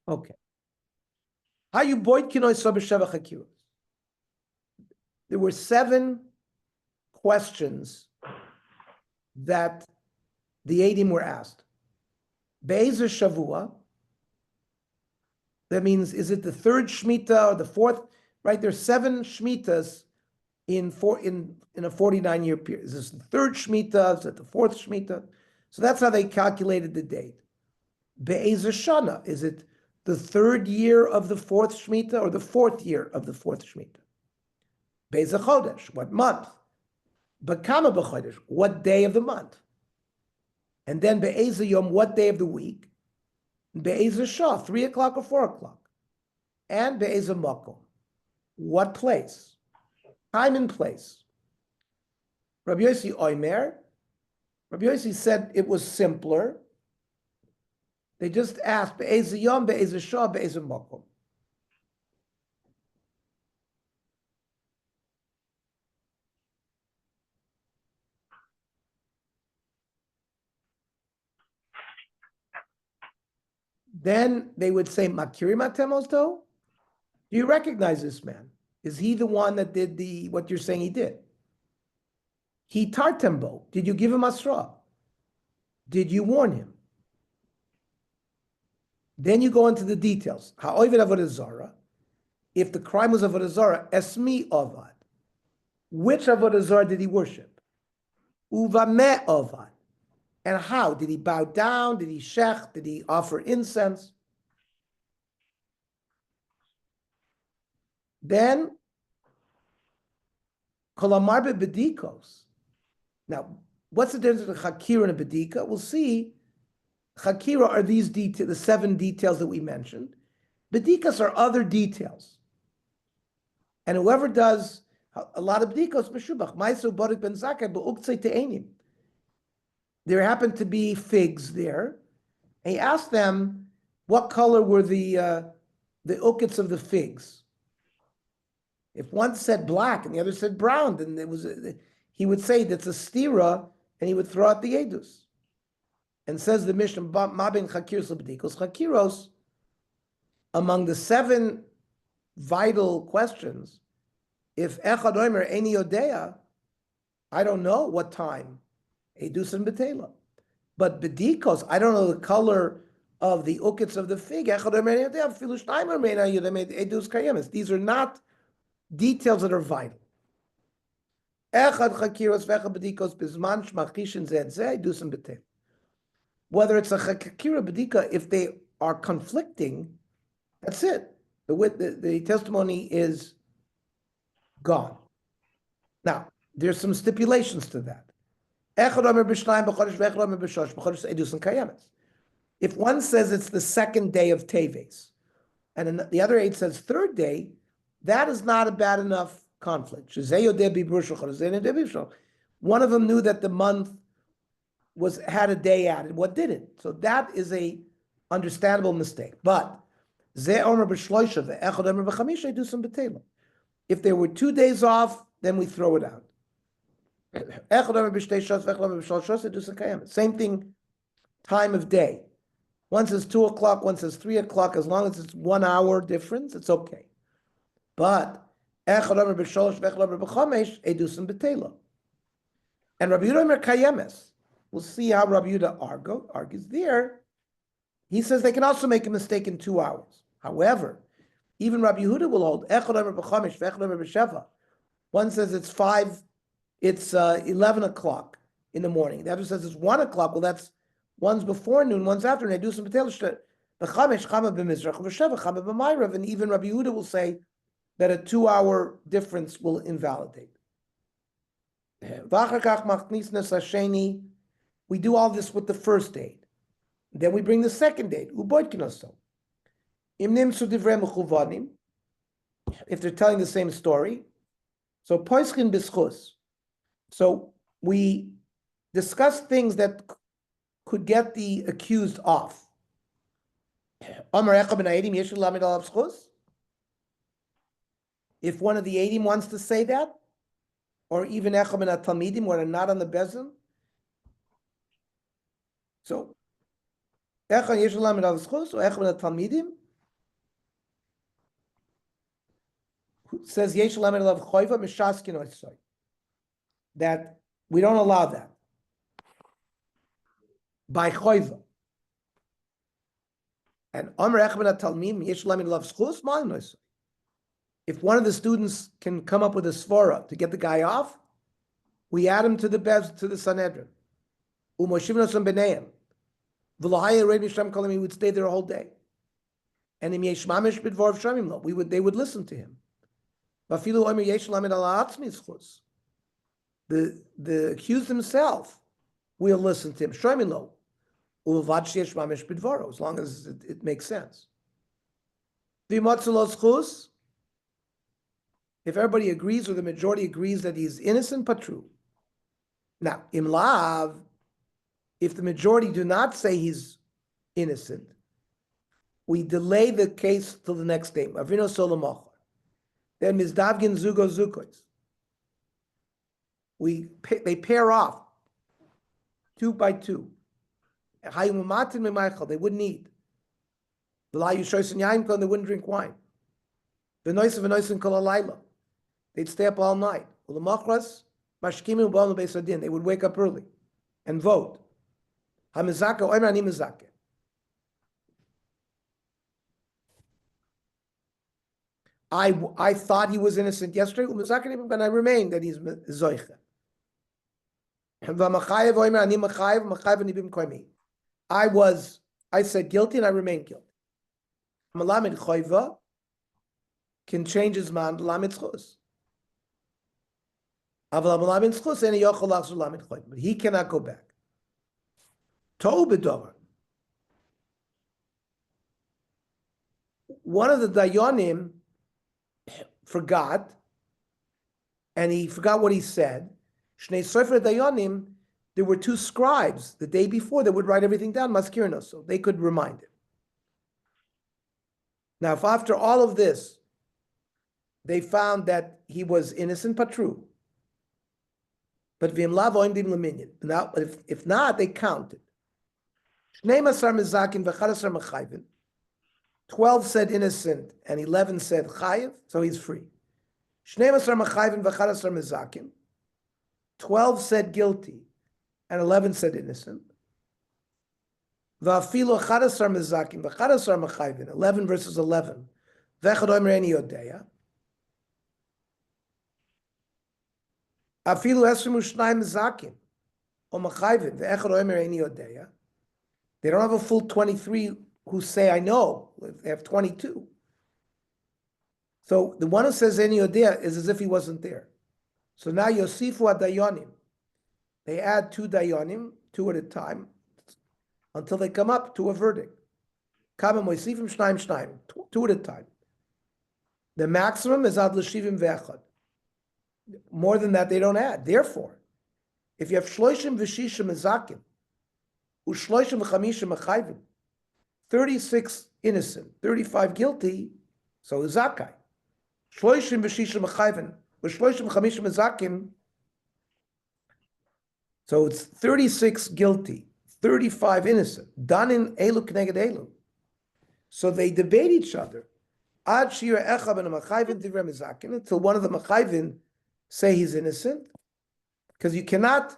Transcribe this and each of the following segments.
Okay. How you boyd kinoi sabesheva chakiros? There were 7 questions that the Eidim were asked. Be'ezer Shavua, that means, is it the 3rd Shemitah or the 4th? Right, there's 7 Shemitas in a 49-year period. Is this the 3rd Shemitah? Is it the 4th Shemitah? So that's how they calculated the date. Be'ezer Shana, is it the 3rd year of the 4th Shemitah or the 4th year of the 4th Shemitah? Be'ezer Chodesh, what month? Bekama b'chodesh, what day of the month? And then Be'ezer Yom, what day of the week? Be'ezer Shah, 3 o'clock or 4 o'clock? And Be'ezer Makom, what place? Time and place. Rabbi Yossi Oimer, Rabbi Yossi said it was simpler. They just asked Be'ezer Yom, Be'ezer Shah, Be'ezer Makom. Then they would say, Makiri Matemos Do? Do you recognize this man? Is he the one that did what you're saying he did? He tartembo. Did you give him asra? Did you warn him? Then you go into the details. Ha'oived avodah zara. If the crime was avodah zara, esmi avad. Which avodah zara did he worship? Uvame avad. And how? Did he bow down? Did he shech? Did he offer incense? Then, kolamar bedikos. Now, what's the difference between chakira and a bedika? We'll see. Chakira are these details, the 7 details that we mentioned. Bedikas are other details. And whoever does a lot of bedikos, meshubach, ma'aser barik ben zakai be'uktzei te'enim. There happened to be figs there. And he asked them, what color were the ukits of the figs? If one said black and the other said brown, then he would say that's a stira, and he would throw out the edus. And says the Mishnah, Mabin Chakiros L'Bedikos, Chakiros, among the 7 vital questions, if Echad Omer Eini Yodea, I don't know what time, Edus and Betela. But Bedikos, I don't know the color of the ukits of the fig. Echad Omer Eini Yodea, Filu Shnayim Omer Eini Yodea, Edus Kayemes. These are not details that are vital. Echad Chakiros v'echad Bedikos bizman shmachishin zeh zeh, Edus and Betela. Whether it's a chakira bedika, if they are conflicting, that's it. The testimony is gone. Now, there's some stipulations to that. If one says it's the 2nd day of Teves, and the other 8 says 3rd day, that is not a bad enough conflict. One of them knew that the month had a day added, what didn't? So that is a understandable mistake. But if there were 2 days off, then we throw it out. Same thing, time of day. One says 2 o'clock, one says 3 o'clock. As long as it's 1 hour difference, it's okay. But and Rabbi Yehuda Kayemes. We'll see how Rabbi Yehuda argues there. He says they can also make a mistake in 2 hours. However, even Rabbi Yehuda will hold. One says it's 11 o'clock in the morning. The other says it's 1 o'clock. Well, that's one's before noon, one's after noon. And even Rabbi Yehuda will say that a 2-hour difference will invalidate. We do all this with the first date. Then we bring the second date. If they're telling the same story. So poischin bischus. So we discuss things that could get the accused off. If one of the Eidim wants to say that, or even Echam and Talmidim who are not on the bezin, so Echam Yeshulam and Avschus or Echam and Talmidim, two says yesh lamed alav choiva mishaskin oisoi. That we don't allow that by choiva. And Amr Echben Talmim yesh lamed alav schus malin oisoi. If one of the students can come up with a svara to get the guy off, we add him to the Sanhedrin. Umoshiv b'neim. V'lohaya reid mishram kolim, he would stay there a whole day. And im yesh mamish b'dvar shamim lo, they would listen to him. V'afilu omer yesh lamed ala atzmi schus. The accused himself will listen to him. Shamim lo. Uvad sheyesh mamish b'dvaro, as long as it makes sense. V'imotzu lo schus. If everybody agrees or the majority agrees that he's innocent, patru. Now, imlav, if the majority do not say he's innocent, we delay the case till the next day. Avino solomachar. Then mizdavgin zugo zukos. They pair off 2 by 2. They wouldn't eat. They wouldn't drink wine. They'd stay up all night. They would wake up early and vote. I thought he was innocent yesterday, but I remain that he's zoiche. I said guilty and I remain guilty. Malamed choiva can change his mind. Lamed chus. But he cannot go back. One of the dayanim forgot, and he forgot what he said. Shnei Sofer dayanim, there were 2 scribes the day before that would write everything down, maskirno, so they could remind him. Now, if after all of this, they found that he was innocent, patru. But now, if not, they counted. 12 said innocent and 11 said chayiv, so he's free. 12 said guilty and 11 said innocent. 11 versus 11. Afilu esrim u'shnayim mezakim or machayvin ve'echad omer eini yodeya. They don't have a full 23 who say I know. They have 22. So the one who says eini yodeya is as if he wasn't there. So now yosifu adayonim. They add 2 dayonim, 2 at a time, until they come up to a verdict. Kama moisifim shnayim shnayim, 2 at a time. The maximum is ad l'shivim ve'echad. More than that, they don't add. Therefore, if you have shloishim v'shishim mezakim, u'shloishim v'chamishim mechayvim, 36 innocent, 35 guilty, so zakai. Shloishim v'shishim mechayvim, u'shloishim v'chamishim mezakim, so it's 36 guilty, 35 innocent. Danin elu k'neged elu. So they debate each other. Ad shir echad ben mechayvim divrei mezakim, until one of the mechayvim say he's innocent, because you cannot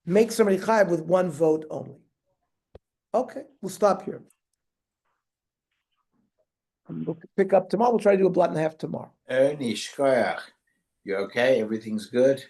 make somebody chayav with 1 vote only. Okay, we'll stop here. We'll pick up tomorrow. We'll try to do a blot and a half tomorrow. Ernie, you okay? Everything's good?